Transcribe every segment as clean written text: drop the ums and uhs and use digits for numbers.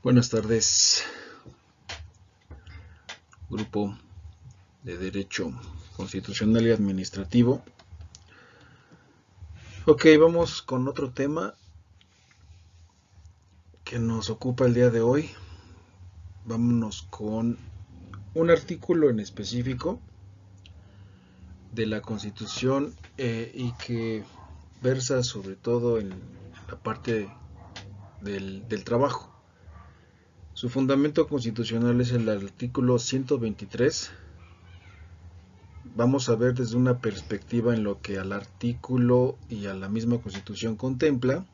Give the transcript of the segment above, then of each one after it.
Buenas tardes, Grupo de Derecho Constitucional y Administrativo. Ok, vamos con otro tema que nos ocupa el día de hoy. Vámonos con un artículo en específico de la Constitución y que versa sobre todo en la parte del trabajo. Su fundamento constitucional es el artículo 123. Vamos a ver desde una perspectiva en lo que al artículo y a la misma Constitución contempla.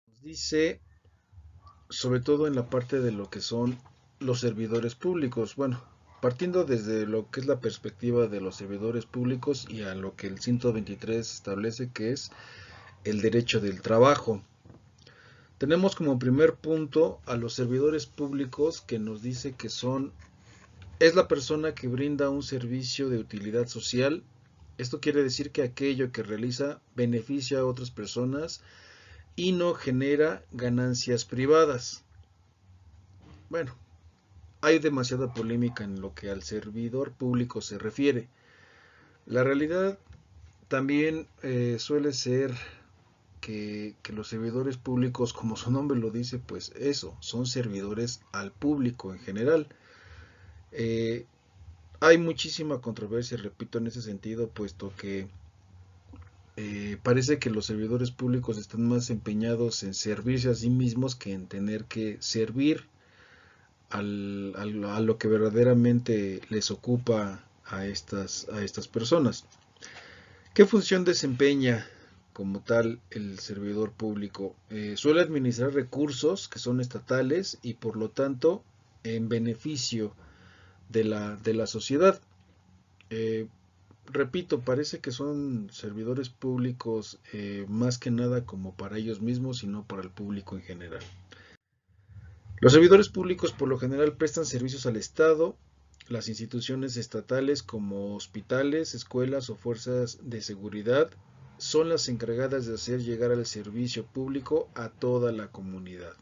Nos dice, sobre todo en la parte de lo que son los servidores públicos. Bueno, partiendo desde lo que es la perspectiva de los servidores públicos y a lo que el 123 establece que es el derecho del trabajo. Tenemos como primer punto a los servidores públicos que nos dice que es la persona que brinda un servicio de utilidad social. Esto quiere decir que aquello que realiza beneficia a otras personas y no genera ganancias privadas. Bueno, hay demasiada polémica en lo que al servidor público se refiere. La realidad también suele ser que los servidores públicos, como su nombre lo dice, pues eso, son servidores al público en general. Eh, Hay muchísima controversia, repito, en ese sentido, puesto que parece que los servidores públicos están más empeñados en servirse a sí mismos que en tener que servir a lo que verdaderamente les ocupa a estas personas. ¿Qué función desempeña como tal el servidor público? Suele administrar recursos que son estatales y por lo tanto en beneficio de la sociedad. Eh, Repito, parece que son servidores públicos más que nada como para ellos mismos y no para el público en general. Los servidores públicos por lo general prestan servicios al Estado, las instituciones estatales como hospitales, escuelas o fuerzas de seguridad son las encargadas de hacer llegar el servicio público a toda la comunidad.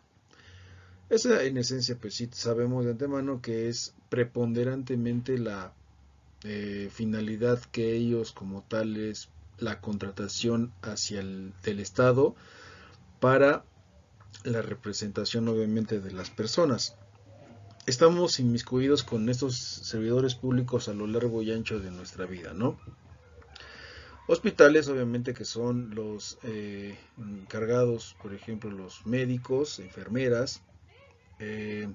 Esa en esencia pues sí sabemos de antemano que es preponderantemente la finalidad que ellos como tal es la contratación hacia del Estado para la representación obviamente de las personas. Estamos inmiscuidos con estos servidores públicos a lo largo y ancho de nuestra vida, ¿no? Hospitales, obviamente, que son los encargados, por ejemplo, los médicos, enfermeras, eh,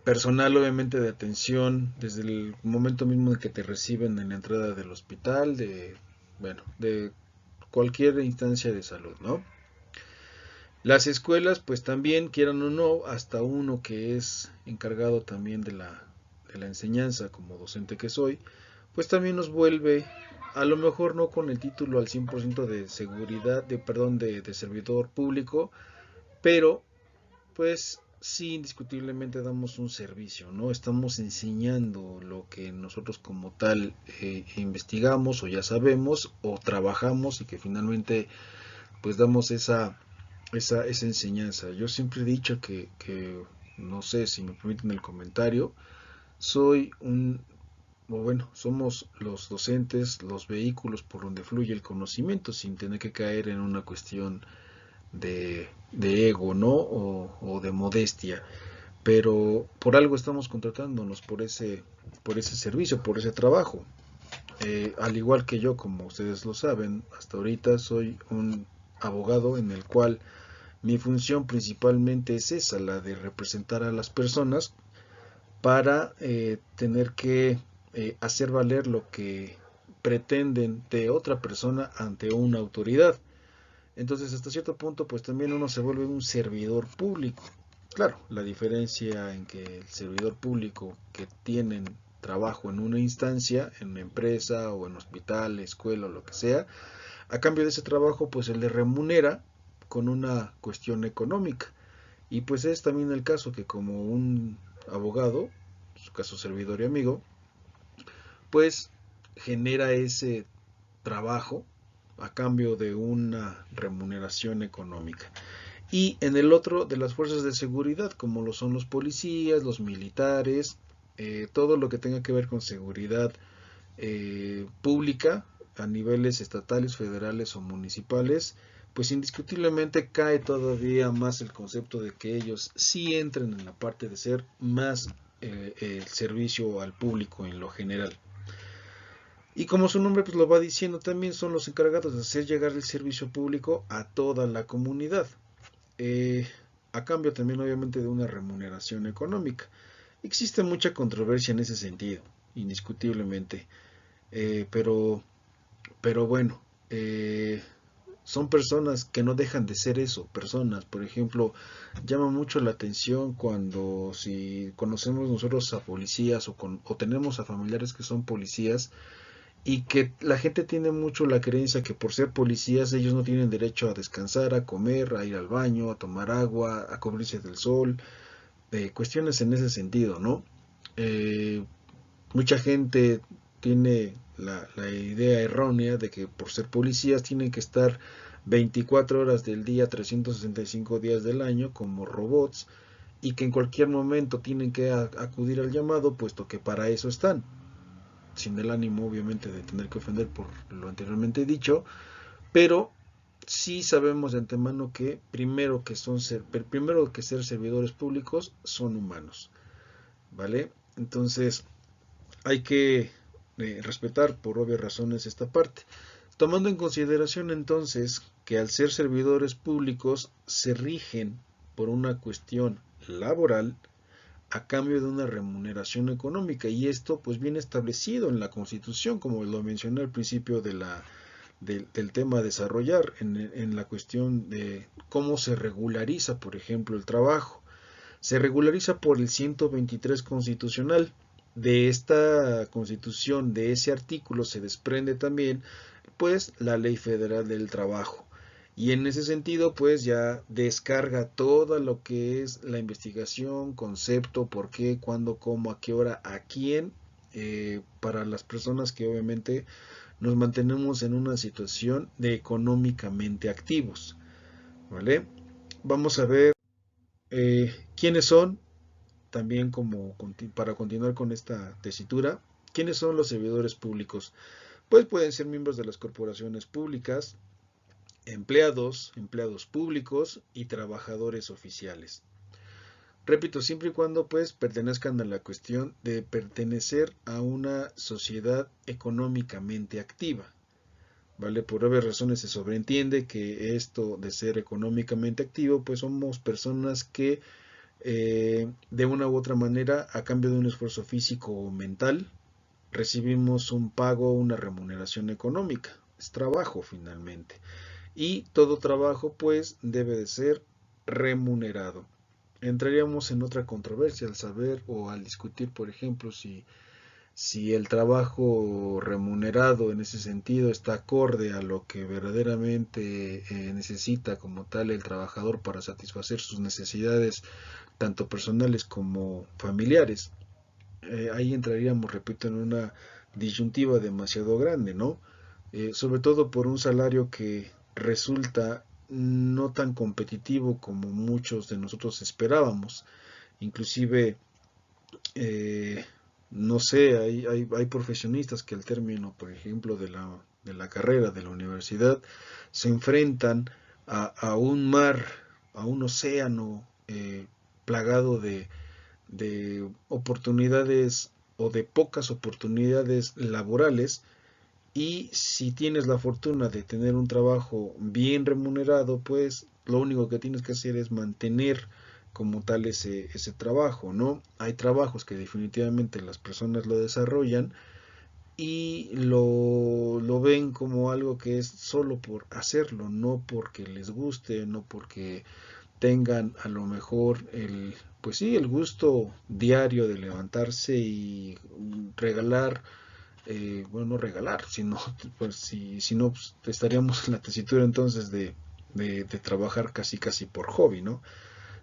personal, obviamente, de atención desde el momento mismo en que te reciben en la entrada del hospital, bueno, de cualquier instancia de salud, ¿no? Las escuelas, pues también, quieran o no, hasta uno que es encargado también de la enseñanza como docente que soy, pues también nos vuelve, a lo mejor no con el título al 100% de seguridad, perdón, de servidor público, pero pues sí indiscutiblemente damos un servicio, ¿no? Estamos enseñando lo que nosotros como tal investigamos o ya sabemos o trabajamos y que finalmente pues damos esa enseñanza. Yo siempre he dicho no sé si me permiten el comentario, soy o bueno, somos los docentes, los vehículos por donde fluye el conocimiento sin tener que caer en una cuestión de ego, ¿no? O de modestia. Pero por algo estamos contratándonos por ese servicio, por ese trabajo. Al igual que yo, como ustedes lo saben, hasta ahorita soy un abogado en el cual mi función principalmente es esa, la de representar a las personas para tener que hacer valer lo que pretenden de otra persona ante una autoridad. Entonces, hasta cierto punto, pues también uno se vuelve un servidor público. Claro, la diferencia en que el servidor público que tienen trabajo en una instancia, en una empresa o en hospital, escuela o lo que sea, a cambio de ese trabajo, pues se le remunera con una cuestión económica. Y pues es también el caso que como un abogado, en su caso servidor y amigo, pues genera ese trabajo a cambio de una remuneración económica. y en el otro de las fuerzas de seguridad, como lo son los policías, los militares, todo lo que tenga que ver con seguridad pública a niveles estatales, federales o municipales, pues indiscutiblemente cae todavía más el concepto de que ellos sí entren en la parte de ser más el servicio al público en lo general. Y como su nombre pues lo va diciendo, también son los encargados de hacer llegar el servicio público a toda la comunidad, eh, a cambio también obviamente de una remuneración económica. Existe mucha controversia en ese sentido, indiscutiblemente, eh, pero, pero bueno, son personas que no dejan de ser eso, personas. Por ejemplo, llama mucho la atención cuando si conocemos nosotros a policías o tenemos a familiares que son policías, y que la gente tiene mucho la creencia que por ser policías ellos no tienen derecho a descansar, a comer, a ir al baño, a tomar agua, a cubrirse del sol, cuestiones en ese sentido, ¿no? Eh, Mucha gente tiene la idea errónea de que por ser policías tienen que estar 24 horas del día, 365 días del año como robots, y que en cualquier momento tienen que acudir al llamado, puesto que para eso están, sin el ánimo obviamente de tener que ofender por lo anteriormente dicho, pero sí sabemos de antemano que primero que ser servidores públicos son humanos, ¿vale? Entonces hay que respetar por obvias razones esta parte, tomando en consideración entonces que al ser servidores públicos se rigen por una cuestión laboral a cambio de una remuneración económica, y esto pues viene establecido en la Constitución, como lo mencioné al principio del tema a desarrollar, en la cuestión de cómo se regulariza, por ejemplo, el trabajo. Se regulariza por el 123 constitucional. De esta constitución, de ese artículo, se desprende también pues la Ley Federal del Trabajo. Y en ese sentido, pues ya descarga todo lo que es la investigación, concepto, por qué, cuándo, cómo, a qué hora, a quién, para las personas que obviamente nos mantenemos en una situación de económicamente activos, ¿vale? Vamos a ver quiénes son, también como para continuar con esta tesitura, quiénes son los servidores públicos. Pues pueden ser miembros de las corporaciones públicas, empleados públicos y trabajadores oficiales. Repito, siempre y cuando pues pertenezcan a la cuestión de pertenecer a una sociedad económicamente activa. ¿Vale? Por obvias razones se sobreentiende que esto de ser económicamente activo, pues somos personas que de una u otra manera, a cambio de un esfuerzo físico o mental, recibimos un pago, una remuneración económica. Es trabajo finalmente. Y todo trabajo pues debe de ser remunerado. Entraríamos en otra controversia al saber o al discutir, por ejemplo, si el trabajo remunerado en ese sentido está acorde a lo que verdaderamente necesita como tal el trabajador para satisfacer sus necesidades tanto personales como familiares. Ahí entraríamos, repito, en una disyuntiva demasiado grande, ¿no? Sobre todo por un salario que resulta no tan competitivo como muchos de nosotros esperábamos. Inclusive, eh, no sé, hay profesionistas que al término, por ejemplo, de la carrera, de la universidad, se enfrentan a un mar, a un océano plagado de oportunidades o de pocas oportunidades laborales, y si tienes la fortuna de tener un trabajo bien remunerado, pues lo único que tienes que hacer es mantener como tal ese trabajo, ¿no? Hay trabajos que definitivamente las personas lo desarrollan y lo ven como algo que es solo por hacerlo, no porque les guste, no porque tengan a lo mejor pues sí, el gusto diario de levantarse y regalar, bueno, no regalar, sino, pues si no, pues, estaríamos en la tesitura entonces de trabajar casi casi por hobby, ¿no?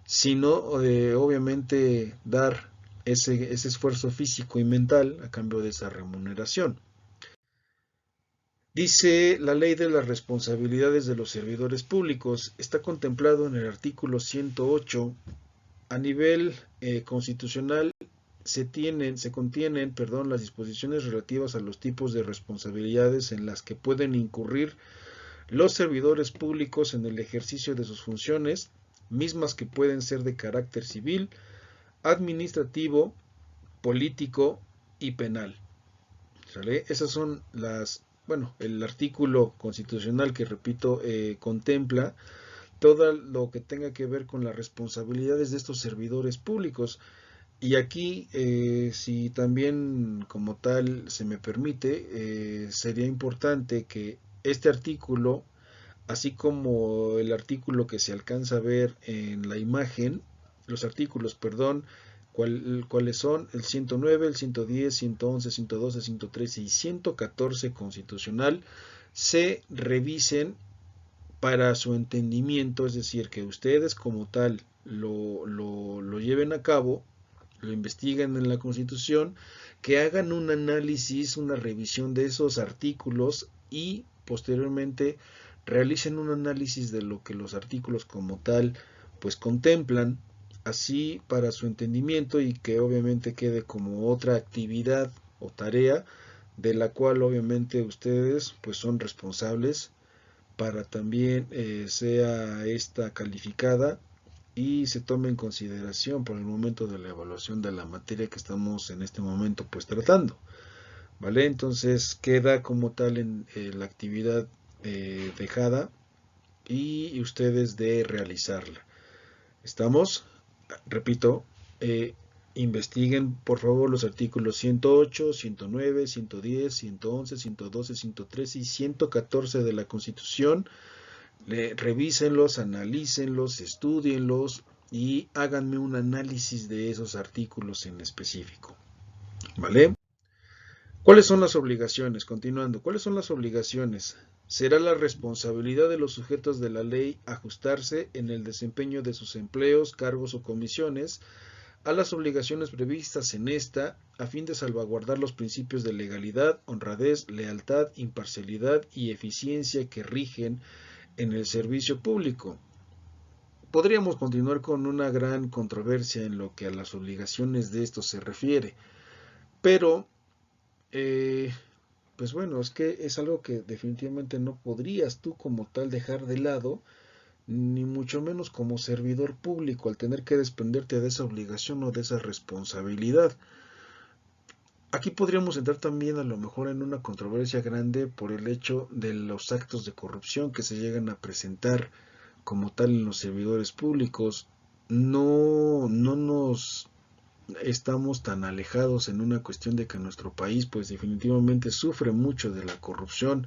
Sino obviamente dar ese esfuerzo físico y mental a cambio de esa remuneración. Dice la ley de las responsabilidades de los servidores públicos, está contemplado en el artículo 108. A nivel constitucional se contienen, las disposiciones relativas a los tipos de responsabilidades en las que pueden incurrir los servidores públicos en el ejercicio de sus funciones, mismas que pueden ser de carácter civil, administrativo, político y penal. ¿Sale? Esas son el artículo constitucional que, repito, contempla todo lo que tenga que ver con las responsabilidades de estos servidores públicos. Y aquí, si también como tal se me permite, sería importante que este artículo, así como el artículo que se alcanza a ver en la imagen, los artículos, perdón, cuáles son el 109, el 110, 111, 112, 113 y 114 constitucional, se revisen para su entendimiento, es decir, que ustedes como tal lo lleven a cabo, lo investiguen en la Constitución, que hagan un análisis, una revisión de esos artículos y posteriormente realicen un análisis de lo que los artículos como tal pues contemplan, así para su entendimiento, y que obviamente quede como otra actividad o tarea de la cual obviamente ustedes pues son responsables para también sea esta calificada y se tome en consideración por el momento de la evaluación de la materia que estamos en este momento pues tratando. ¿Vale? Entonces queda como tal en la actividad dejada y ustedes de realizarla. ¿Estamos? Repito, investiguen por favor los artículos 108, 109, 110, 111, 112, 113 y 114 de la Constitución. Revísenlos, analícenlos, estudienlos y háganme un análisis de esos artículos en específico. ¿Vale? ¿Cuáles son las obligaciones? Continuando, ¿cuáles son las obligaciones? Será la responsabilidad de los sujetos de la ley ajustarse en el desempeño de sus empleos, cargos o comisiones a las obligaciones previstas en esta, a fin de salvaguardar los principios de legalidad, honradez, lealtad, imparcialidad y eficiencia que rigen en el servicio público. Podríamos continuar con una gran controversia en lo que a las obligaciones de esto se refiere, pero eh, pues bueno, es que es algo que definitivamente no podrías tú como tal dejar de lado, ni mucho menos como servidor público, al tener que desprenderte de esa obligación o de esa responsabilidad. Aquí podríamos entrar también a lo mejor en una controversia grande por el hecho de los actos de corrupción que se llegan a presentar como tal en los servidores públicos. No nos estamos tan alejados en una cuestión de que nuestro país pues definitivamente sufre mucho de la corrupción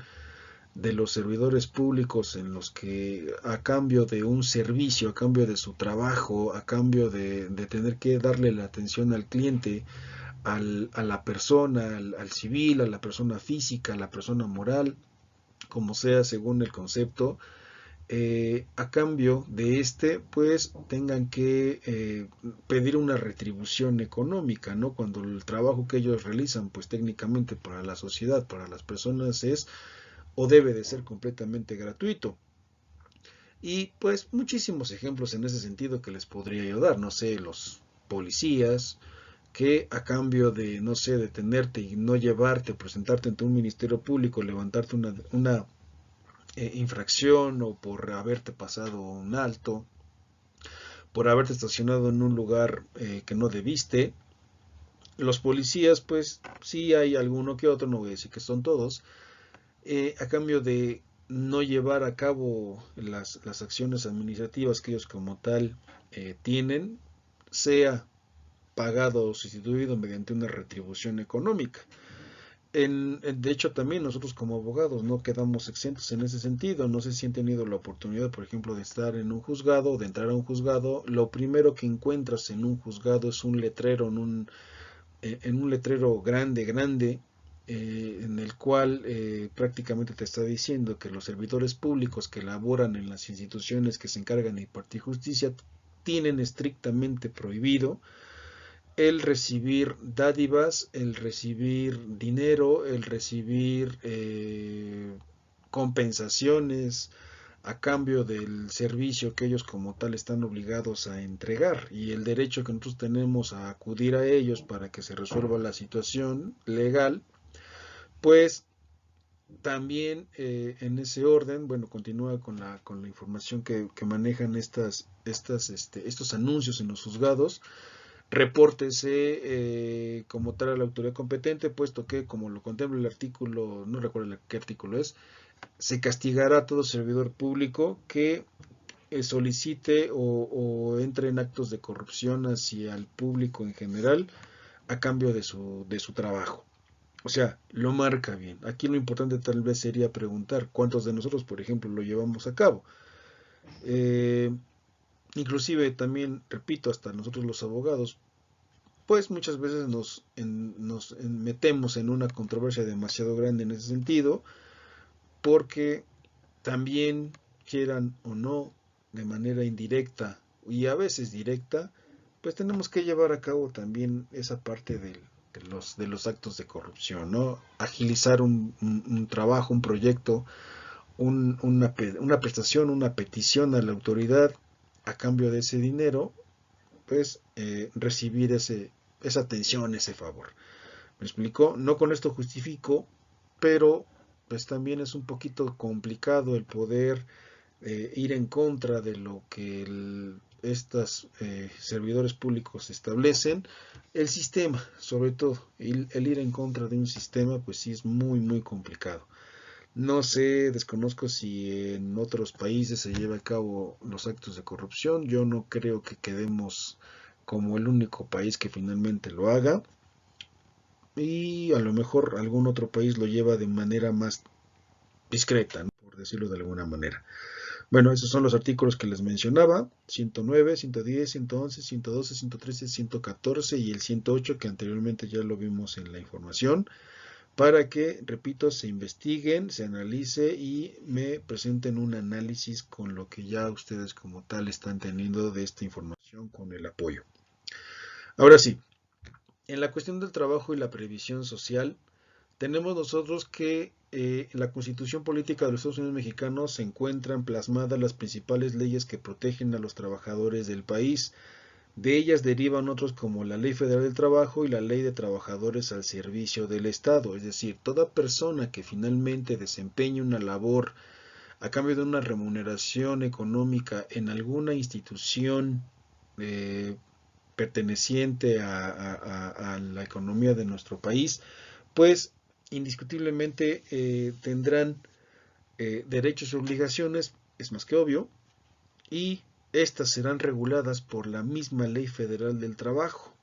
de los servidores públicos, en los que a cambio de un servicio, a cambio de su trabajo, a cambio de tener que darle la atención al cliente, a la persona, al civil, a la persona física, a la persona moral, como sea según el concepto, a cambio de pues tengan que pedir una retribución económica, ¿no? Cuando el trabajo que ellos realizan, pues técnicamente para la sociedad, para las personas es o debe de ser completamente gratuito. Y pues muchísimos ejemplos en ese sentido que les podría yo dar, no sé, los policías, que a cambio de, no sé, detenerte y no llevarte, presentarte ante un ministerio público, levantarte una infracción, o por haberte pasado un alto, por haberte estacionado en un lugar que no debiste. Los policías, pues sí hay alguno que otro, no voy a decir que son todos, a cambio de no llevar a cabo las acciones administrativas que ellos como tal tienen, sea pagado o sustituido mediante una retribución económica. De hecho, también nosotros como abogados no quedamos exentos en ese sentido. No sé si han tenido la oportunidad, por ejemplo, de estar en un juzgado, de entrar a un juzgado. Lo primero que encuentras en un juzgado es un letrero, en un letrero grande, grande, en el cual prácticamente te está diciendo que los servidores públicos que laboran en las instituciones que se encargan de impartir justicia tienen estrictamente prohibido el recibir dádivas, el recibir dinero, el recibir compensaciones a cambio del servicio que ellos como tal están obligados a entregar, y el derecho que nosotros tenemos a acudir a ellos para que se resuelva la situación legal, pues también en ese orden, bueno, continúa con la información que manejan estos anuncios en los juzgados. Repórtese como tal a la autoridad competente, puesto que, como lo contempla el artículo, no recuerdo qué artículo es, se castigará a todo servidor público que solicite o entre en actos de corrupción hacia el público en general a cambio de su trabajo. O sea, lo marca bien. Aquí lo importante tal vez sería preguntar cuántos de nosotros, por ejemplo, lo llevamos a cabo. Eh, Inclusive también, repito, hasta nosotros los abogados, pues muchas veces nos metemos en una controversia demasiado grande en ese sentido, porque también, quieran o no, de manera indirecta y a veces directa, pues tenemos que llevar a cabo también esa parte de los actos de corrupción, ¿no? Agilizar un trabajo, un proyecto, una prestación, una petición a la autoridad a cambio de ese dinero, pues recibir esa atención, ese favor. ¿Me explico? No con esto justifico, pero pues también es un poquito complicado el poder ir en contra de lo que estos servidores públicos establecen, el sistema, sobre todo, el ir en contra de un sistema, pues sí es muy, muy complicado. No sé, desconozco si en otros países se lleva a cabo los actos de corrupción. Yo no creo que quedemos como el único país que finalmente lo haga. Y a lo mejor algún otro país lo lleva de manera más discreta, ¿no? Por decirlo de alguna manera. Bueno, esos son los artículos que les mencionaba: 109, 110, 111, 112, 113, 114 y el 108, que anteriormente ya lo vimos en la información, para que, repito, se investiguen, se analice y me presenten un análisis con lo que ya ustedes como tal están teniendo de esta información, con el apoyo. Ahora sí, en la cuestión del trabajo y la previsión social, tenemos nosotros que en la Constitución Política de los Estados Unidos Mexicanos se encuentran plasmadas las principales leyes que protegen a los trabajadores del país. De ellas derivan otros como la Ley Federal del Trabajo y la Ley de Trabajadores al Servicio del Estado. Es decir, toda persona que finalmente desempeñe una labor a cambio de una remuneración económica en alguna institución eh, perteneciente a la economía de nuestro país, pues indiscutiblemente tendrán derechos y obligaciones, es más que obvio, y estas serán reguladas por la misma Ley Federal del Trabajo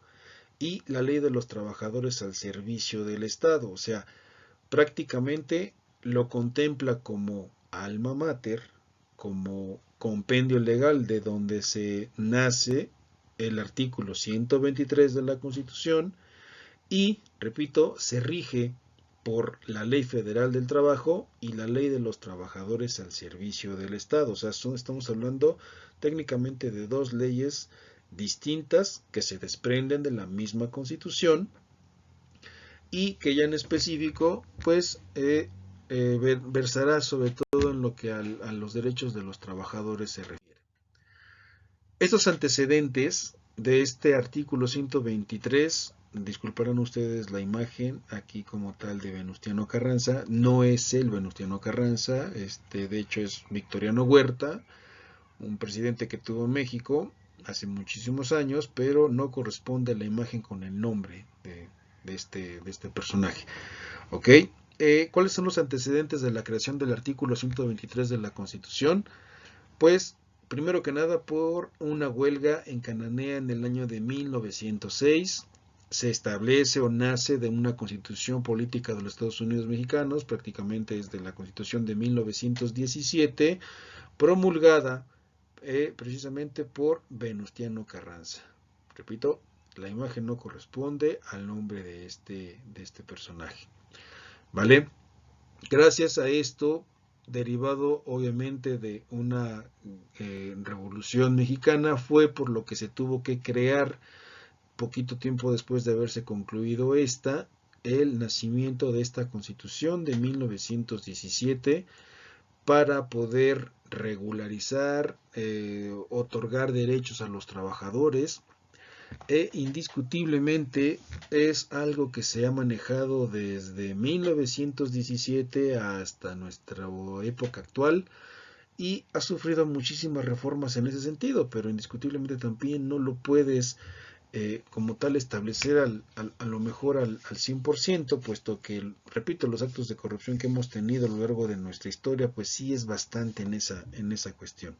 y la Ley de los Trabajadores al Servicio del Estado. O sea, prácticamente lo contempla como alma mater, como compendio legal de donde se nace el artículo 123 de la Constitución, y, repito, se rige por la Ley Federal del Trabajo y la Ley de los Trabajadores al Servicio del Estado. O sea, estamos hablando técnicamente de dos leyes distintas que se desprenden de la misma Constitución y que ya en específico, pues, versará sobre todo en lo que a los derechos de los trabajadores se refiere. Estos antecedentes de este artículo 123, disculparán ustedes la imagen aquí como tal de Venustiano Carranza, no es el Venustiano Carranza, de hecho es Victoriano Huerta, un presidente que tuvo México hace muchísimos años, pero no corresponde a la imagen con el nombre de este personaje. ¿Ok? ¿Cuáles son los antecedentes de la creación del artículo 123 de la Constitución? Pues, primero que nada, por una huelga en Cananea en el año de 1906, se establece o nace de una constitución política de los Estados Unidos mexicanos, prácticamente es de la Constitución de 1917, promulgada precisamente por Venustiano Carranza. Repito, la imagen no corresponde al nombre de este personaje. ¿Vale? Gracias a esto, derivado obviamente de una revolución mexicana, fue por lo que se tuvo que crear, poquito tiempo después de haberse concluido el nacimiento de esta Constitución de 1917, para poder regularizar, otorgar derechos a los trabajadores, e indiscutiblemente es algo que se ha manejado desde 1917 hasta nuestra época actual y ha sufrido muchísimas reformas en ese sentido, pero indiscutiblemente también no lo puedes como tal establecer a lo mejor al 100%, puesto que, repito, los actos de corrupción que hemos tenido a lo largo de nuestra historia, pues sí es bastante en esa cuestión.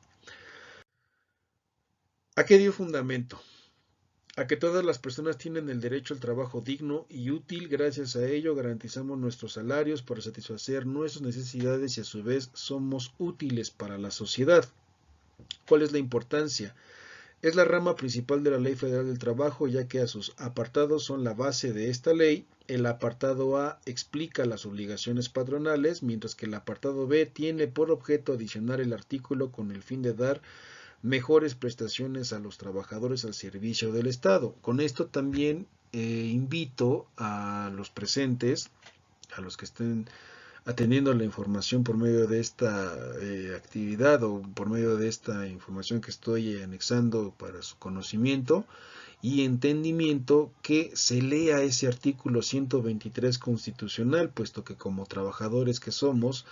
¿A qué dio fundamento? A que todas las personas tienen el derecho al trabajo digno y útil. Gracias a ello garantizamos nuestros salarios para satisfacer nuestras necesidades y a su vez somos útiles para la sociedad. ¿Cuál es la importancia? Es la rama principal de la Ley Federal del Trabajo, ya que a sus apartados son la base de esta ley. El apartado A explica las obligaciones patronales, mientras que el apartado B tiene por objeto adicionar el artículo con el fin de dar mejores prestaciones a los trabajadores al servicio del Estado. Con esto también invito a los presentes, a los que estén atendiendo la información por medio de esta actividad o por medio de esta información que estoy anexando para su conocimiento y entendimiento, que se lea ese artículo 123 constitucional, puesto que como trabajadores que somos,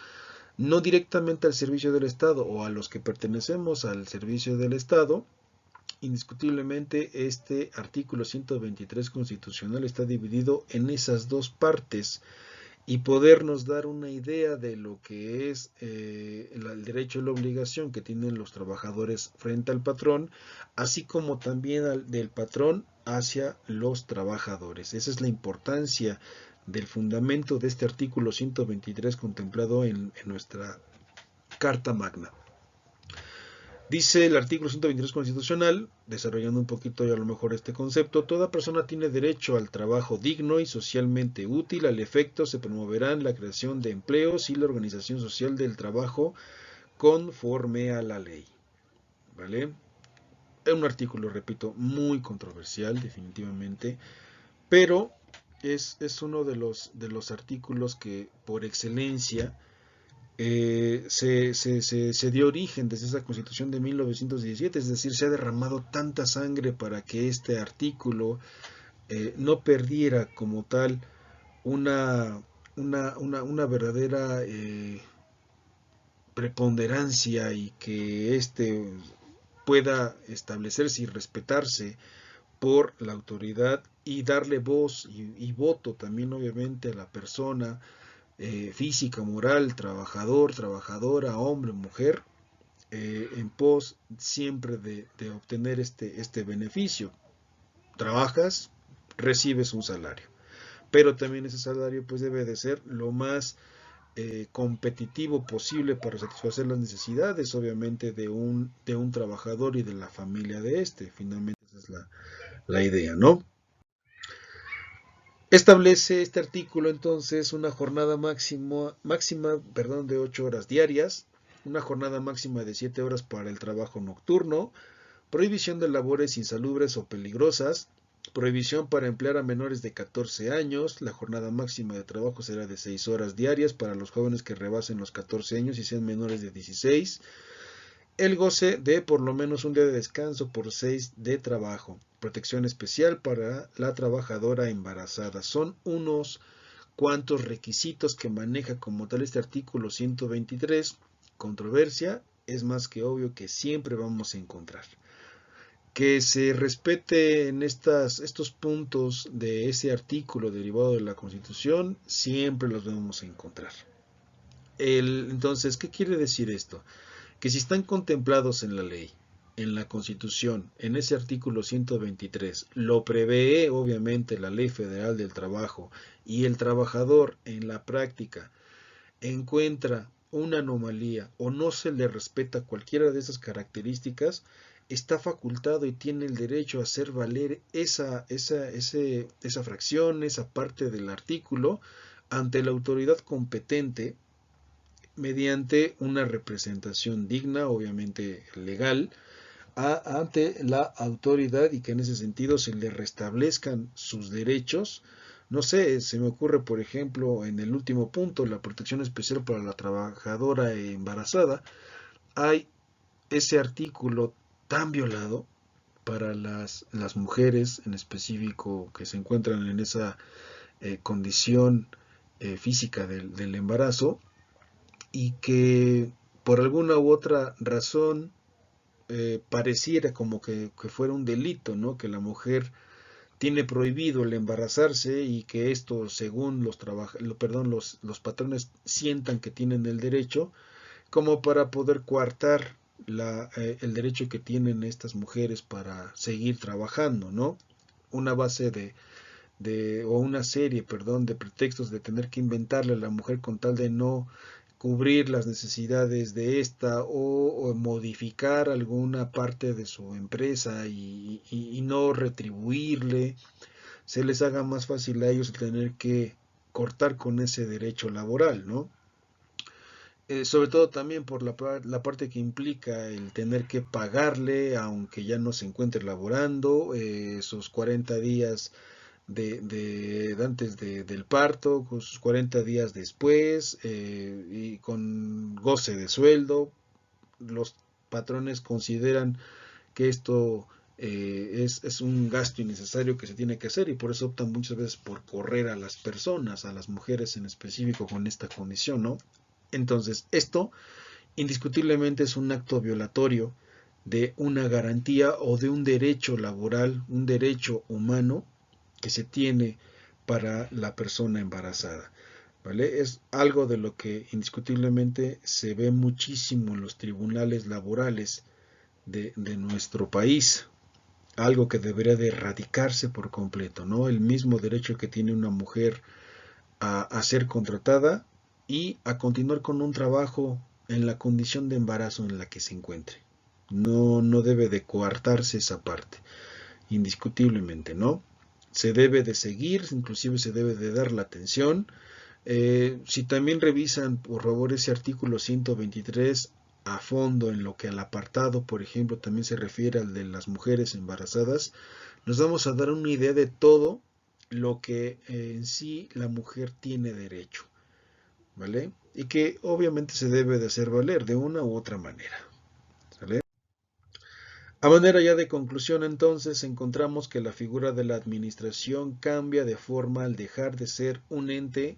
no directamente al servicio del Estado o a los que pertenecemos al servicio del Estado, indiscutiblemente este artículo 123 constitucional está dividido en esas dos partes y podernos dar una idea de lo que es el derecho y la obligación que tienen los trabajadores frente al patrón, así como también del patrón hacia los trabajadores. Esa es la importancia del fundamento de este artículo 123 contemplado en nuestra Carta Magna. Dice el artículo 123 constitucional, desarrollando un poquito y a lo mejor este concepto: toda persona tiene derecho al trabajo digno y socialmente útil. Al efecto se promoverán la creación de empleos y la organización social del trabajo conforme a la ley. ¿Vale? Es un artículo, repito, muy controversial definitivamente, pero es uno de los artículos que por excelencia se dio origen desde esa constitución de 1917, es decir, se ha derramado tanta sangre para que este artículo no perdiera como tal una, una verdadera preponderancia y que éste pueda establecerse y respetarse por la autoridad y darle voz y voto también obviamente a la persona física, moral, trabajador, trabajadora, hombre, mujer, en pos siempre de obtener este beneficio. Trabajas, recibes un salario, pero también ese salario pues debe de ser lo más competitivo posible para satisfacer las necesidades obviamente de un trabajador y de la familia de este. Finalmente esa es la idea, ¿no? Establece este artículo entonces una jornada máxima de 8 horas diarias, una jornada máxima de 7 horas para el trabajo nocturno, prohibición de labores insalubres o peligrosas, prohibición para emplear a menores de 14 años, la jornada máxima de trabajo será de 6 horas diarias para los jóvenes que rebasen los 14 años y sean menores de 16, el goce de por lo menos un día de descanso por 6 de trabajo, protección especial para la trabajadora embarazada. Son unos cuantos requisitos que maneja como tal este artículo 123. Controversia es más que obvio que siempre vamos a encontrar. Que se respete en estos puntos de ese artículo derivado de la Constitución, siempre los vamos a encontrar. Entonces, ¿qué quiere decir esto? Que si están contemplados en la ley, en la Constitución, en ese artículo 123, lo prevé obviamente la Ley Federal del Trabajo, y el trabajador en la práctica encuentra una anomalía o no se le respeta cualquiera de esas características, está facultado y tiene el derecho a hacer valer esa fracción, esa parte del artículo ante la autoridad competente mediante una representación digna, obviamente legal, ante la autoridad, y que en ese sentido se le restablezcan sus derechos, No sé, se me ocurre, por ejemplo, en el último punto, la protección especial para la trabajadora embarazada. Hay ese artículo tan violado para las mujeres en específico que se encuentran en esa condición física del embarazo, y que por alguna u otra razón pareciera como que fuera un delito, ¿no? Que la mujer tiene prohibido el embarazarse y que esto, según los patrones sientan que tienen el derecho, como para poder coartar el derecho que tienen estas mujeres para seguir trabajando, ¿no? Una base o una serie, perdón, de pretextos de tener que inventarle a la mujer con tal de no cubrir las necesidades de esta, o modificar alguna parte de su empresa y no retribuirle, se les haga más fácil a ellos tener que cortar con ese derecho laboral, ¿no? Sobre todo también por la parte que implica el tener que pagarle, aunque ya no se encuentre laborando, sus 40 días antes del parto, con sus 40 días después, y con goce de sueldo. Los patrones consideran que esto es un gasto innecesario que se tiene que hacer, y por eso optan muchas veces por correr a las personas, a las mujeres en específico con esta condición, ¿no? Entonces, esto indiscutiblemente es un acto violatorio de una garantía o de un derecho laboral, un derecho humano que se tiene para la persona embarazada, ¿vale? Es algo de lo que indiscutiblemente se ve muchísimo en los tribunales laborales de nuestro país, algo que debería de erradicarse por completo, ¿no? El mismo derecho que tiene una mujer a ser contratada y a continuar con un trabajo en la condición de embarazo en la que se encuentre. No debe de coartarse esa parte, indiscutiblemente, ¿no? Se debe de seguir, inclusive se debe de dar la atención. Si también revisan, por favor, ese artículo 123 a fondo en lo que al apartado, por ejemplo, también se refiere al de las mujeres embarazadas, nos vamos a dar una idea de todo lo que en sí la mujer tiene derecho, ¿vale? Y que obviamente se debe de hacer valer de una u otra manera, ¿sale? A manera ya de conclusión, entonces, encontramos que la figura de la administración cambia de forma al dejar de ser un ente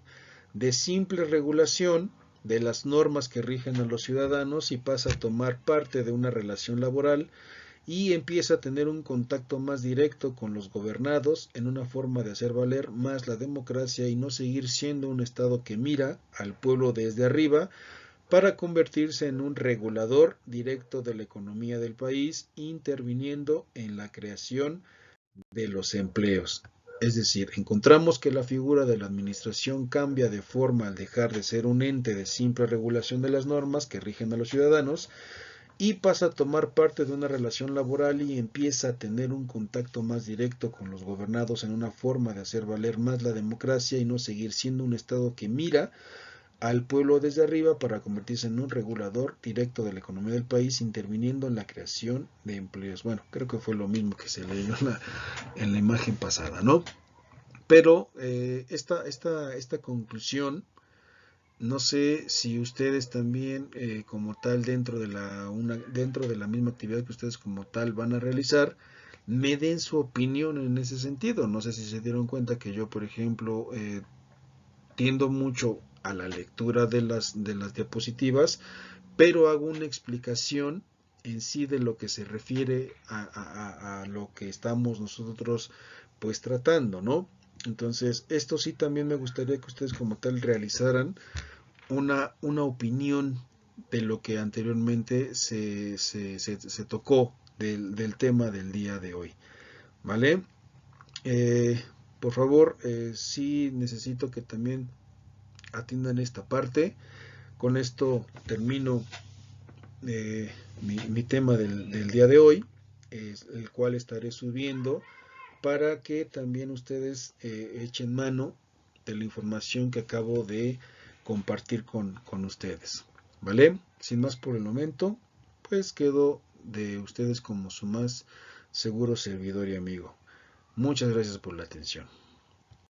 de simple regulación de las normas que rigen a los ciudadanos y pasa a tomar parte de una relación laboral y empieza a tener un contacto más directo con los gobernados, en una forma de hacer valer más la democracia y no seguir siendo un Estado que mira al pueblo desde arriba, para convertirse en un regulador directo de la economía del país, interviniendo en la creación de los empleos. Es decir, encontramos que la figura de la administración cambia de forma al dejar de ser un ente de simple regulación de las normas que rigen a los ciudadanos y pasa a tomar parte de una relación laboral y empieza a tener un contacto más directo con los gobernados, en una forma de hacer valer más la democracia y no seguir siendo un Estado que mira al pueblo desde arriba, para convertirse en un regulador directo de la economía del país, interviniendo en la creación de empleos. Bueno, creo que fue lo mismo que se leyó en la imagen pasada, ¿no? Pero esta conclusión, no sé si ustedes también, como tal, dentro de la misma actividad que ustedes como tal van a realizar, me den su opinión en ese sentido. No sé si se dieron cuenta que yo, por ejemplo, tiendo mucho a la lectura de las diapositivas, pero hago una explicación en sí de lo que se refiere a lo que estamos nosotros pues tratando, ¿no? Entonces, esto sí también me gustaría que ustedes como tal realizaran una opinión de lo que anteriormente se tocó del tema del día de hoy, ¿vale? Eh, por favor, sí necesito que también atiendan esta parte. Con esto termino mi tema del día de hoy, el cual estaré subiendo para que también ustedes echen mano de la información que acabo de compartir con ustedes. ¿Vale? Sin más por el momento, pues quedo de ustedes como su más seguro servidor y amigo. Muchas gracias por la atención.